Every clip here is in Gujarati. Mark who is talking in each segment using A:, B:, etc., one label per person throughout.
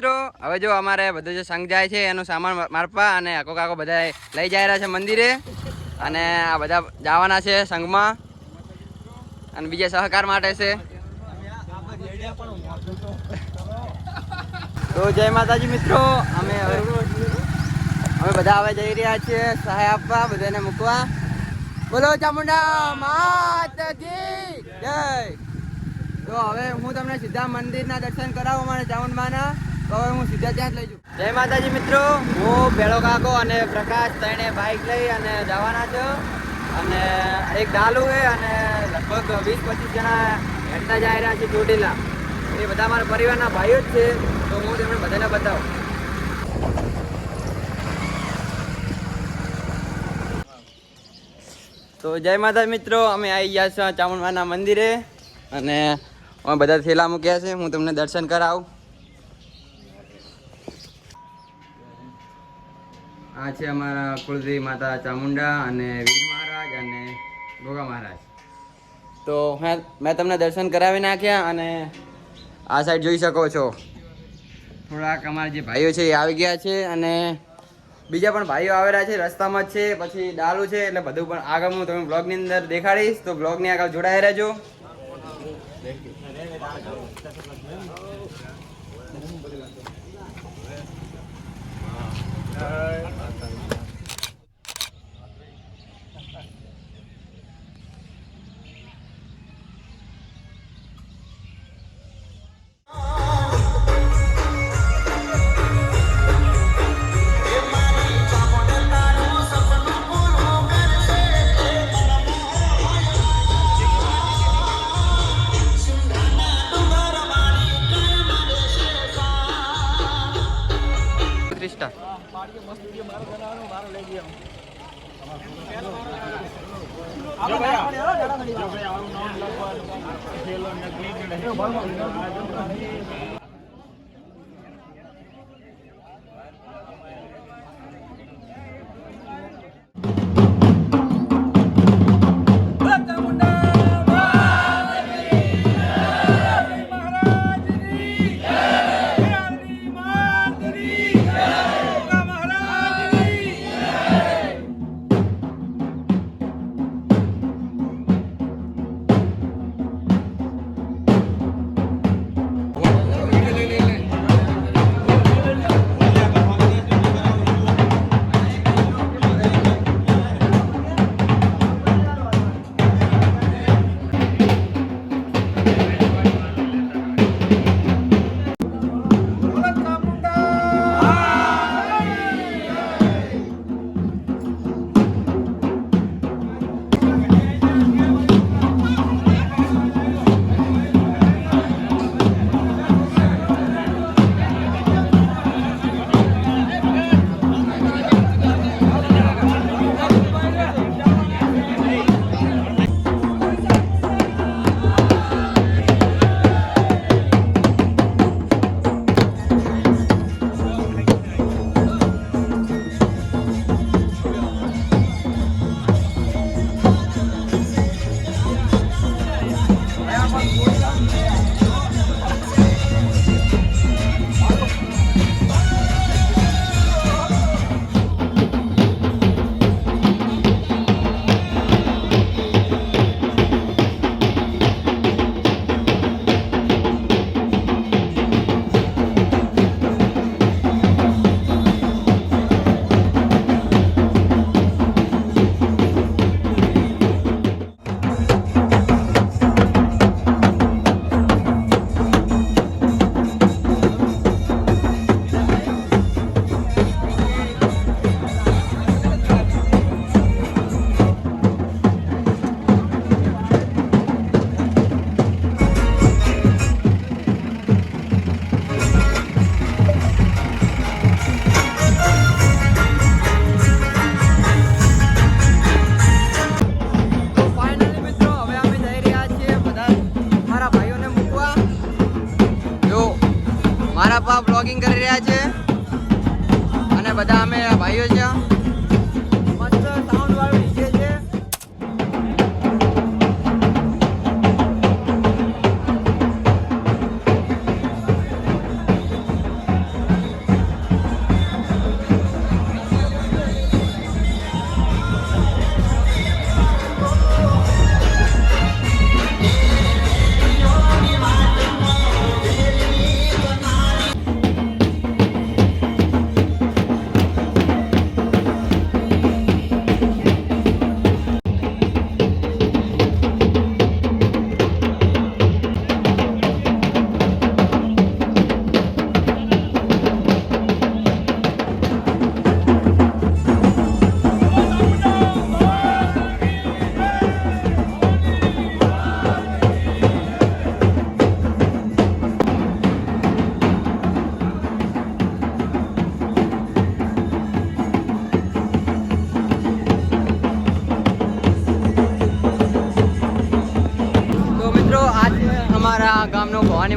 A: મિત્રો હવે જો અમારે બધો જે સંઘ જાય છે એનો સામાન મારપા અને આખો કાકો બધા લઈ જઈ રહ્યા છે મંદિરે અને આ બધા જવાના છે સંઘમાં અને બીજા સહકાર માટે છે. તો જય માતાજી મિત્રો, અમે બધા હવે જઈ રહ્યા છીએ સહાય આપવા, બધાને મૂકવા. બોલો ચામુંડા માત કી જય. તો હવે હું તમને સીધા મંદિરના દર્શન કરાવું અમારે ચામુંડમાના. તો હવે હું સીધા ત્યાં જ લઈ જાઉં. જય માતાજી મિત્રો, હું ભેળો કાકો અને પ્રકાશ ત્રણે બાઇક લઈ અને જવાના છો. અને એક ડાલુ છે અને લગભગ 20-25 જણા હેઠતા જઈ રહ્યા છે ચોટીલા. એ બધા મારા પરિવારના ભાઈઓ જ છે, તો હું તેમને બધાને બતાવું. તો જય માતા મિત્રો, અમે આવી ગયા છીએ ચામુંડમાના મંદિરે અને અમે બધા થેલા મૂક્યા છે. હું તમને દર્શન કરાવું. આ છે અમારા કુળદેવી માતા ચામુંડા અને વીર મહારાજ અને ગોગા મહારાજ. તો મેં તમને દર્શન કરાવી નાખ્યા અને આ સાઈડ જોઈ શકો છો થોડાક અમારા જે ભાઈઓ છે એ આવી ગયા છે અને બીજા પણ ભાઈઓ આવેલા છે, રસ્તામાં જ છે. પછી ડાલુ છે એટલે બધું પણ આગળ હું તમે બ્લોગની અંદર દેખાડીશ, તો બ્લોગની આગળ જોડાઈ રહેજો. મારા પા બ્લોગિંગ કરી રહ્યા છે અને બધા અમે ભાઈઓ છે. મસ્ત સાઉન્ડ વાળું ડીજે છે.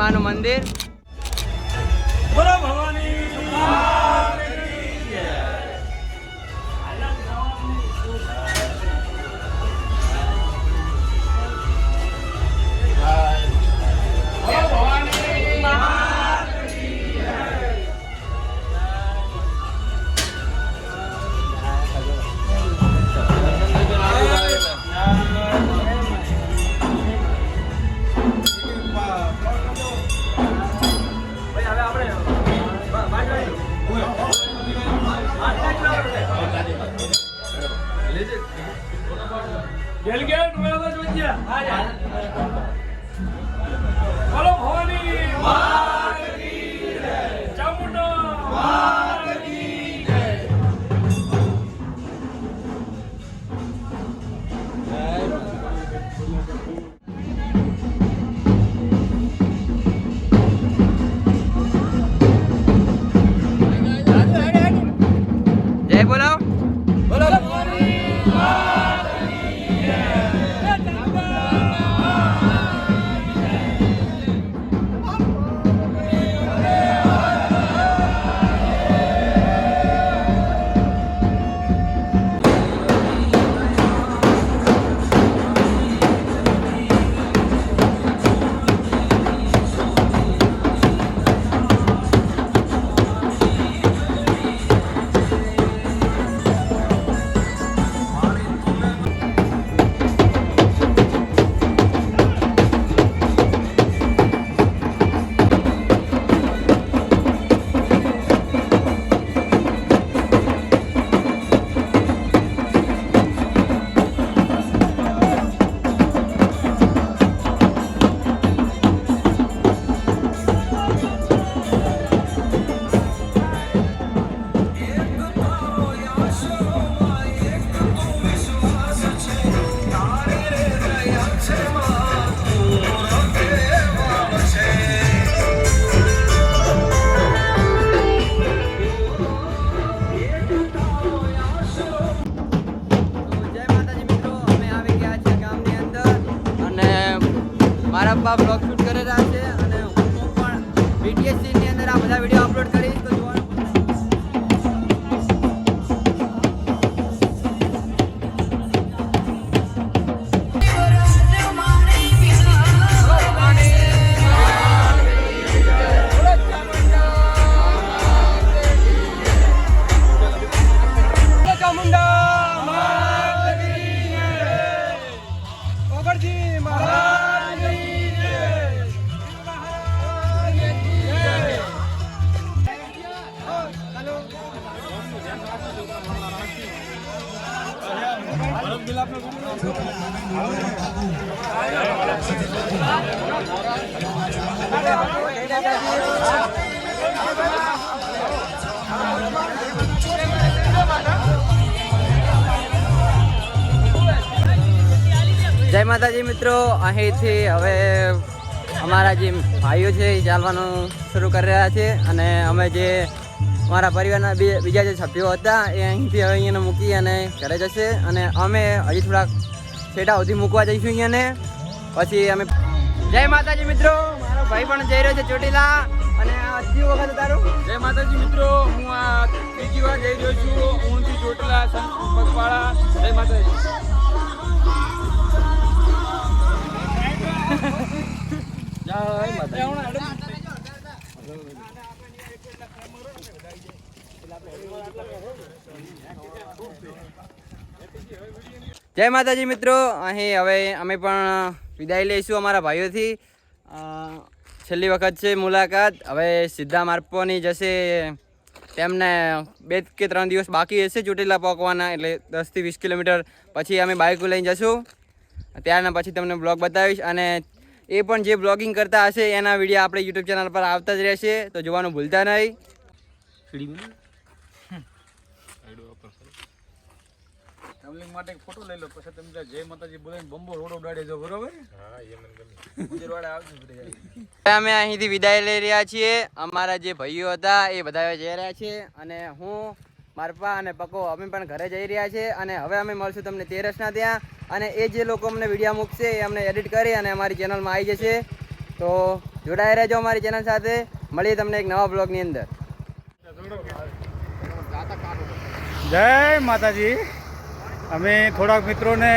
A: માનું મંદિર.
B: બોલો ભવાની ડેલિગેટ મેળા જોઈયા બોલો ભવાની માત કી જય ચામુંડા માત કી જય
A: જય બોલો.
B: બોલો ભવાની માત
A: મારા પપ્પા બ્લોગ શૂટ કરી રહ્યા છે અને હું પણ BTS ની અંદર આ બધા વિડીયો અપલોડ કરીશ તો જોવાનું જય માતાજી મિત્રો. અહીંથી હવે અમારા જે ભાઈઓ છે એ ચાલવાનું શરૂ કરી રહ્યા છે અને અમે જે અમારા પરિવારના બીજા જે સભ્યો હતા એ અહીંથી હવે અહીંયા મૂકી અને ઘરે જશે અને અમે હજી થોડાક છેટા સુધી મૂકવા જઈશું અહીંયાને પછી અમે. જય માતાજી મિત્રો. મારો ભાઈ પણ જઈ રહ્યો છે ચોટીલા અને હજી વખત તારું.
B: જય માતાજી મિત્રો, હું આ ત્રીજી વાર જઈ રહ્યો છું ઊંચી ચોટીલા પગપાળા. જય માતાજી.
A: જય માતાજી મિત્રો. અહીં હવે અમે પણ વિદાય લઈશું અમારા ભાઈઓથી. છેલ્લી વખત છે મુલાકાત. હવે સીધા મારપોની જશે. તેમને 2 કે 3 દિવસ બાકી હશે ચોટીલા પહોંચવાના, એટલે 10 થી 20 કિલોમીટર. પછી અમે બાઇક લઈને જશું. ત્યારના પછી તમને બ્લોગ બતાવીશ અને એ પણ જે બ્લોગિંગ કરતા હશે એના વિડીયો આપણે યુટ્યુબ ચેનલ પર આવતા જ રહેશે, તો જોવાનું ભૂલતા નહીં.
B: ટ્રાવેલિંગ માટે ફોટો લઈ લો, પછી તમે જય માતાજી બોલાવીને બંબો રોડો ઉડાડી જાઓ, બરોબર? હા, એ મને ગમે. ગુજરાત આવજો બધા.
A: અમે અહીંથી વિદાય લઈ રહ્યા છીએ. અમારા જે ભાઈઓ હતા એ બધા જઈ રહ્યા છે અને હું, મારપા અને પકો અમે પણ ઘરે જઈ રહ્યા છે અને હવે અમે મળશું તમને તેરસના ત્યાં. અને એ જે લોકો અમને વિડીયો મૂકશે એ અમને એડિટ કરી અને અમારી ચેનલમાં આવી જશે. તો જોડાઈ રહેજો અમારી ચેનલ સાથે. મળીએ તમને એક નવા બ્લોગની અંદર.
B: જય માતાજી. અમે થોડાક મિત્રોને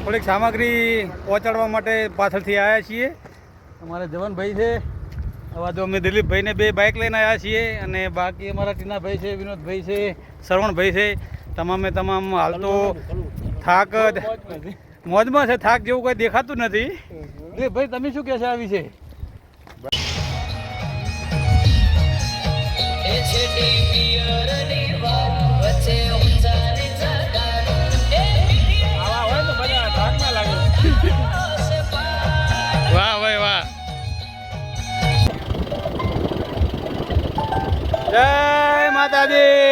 B: થોડીક સામગ્રી પહોંચાડવા માટે પાછળથી આવ્યા છીએ. અમારા જવાનભાઈ છે. હવે તો અમે દિલીપભાઈને 2 બાઇક લઈને આવ્યા છીએ અને બાકી અમારા ટીનાભાઈ છે, વિનોદભાઈ છે, શ્રવણભાઈ છે. તમામે તમામ હાલ તો થાક મોજમાં છે. થાક જેવું કોઈ દેખાતું નથી. ભાઈ તમે શું કહેશો આ વિશે? વાહ ભાઈ વાહ. જય માતાજી.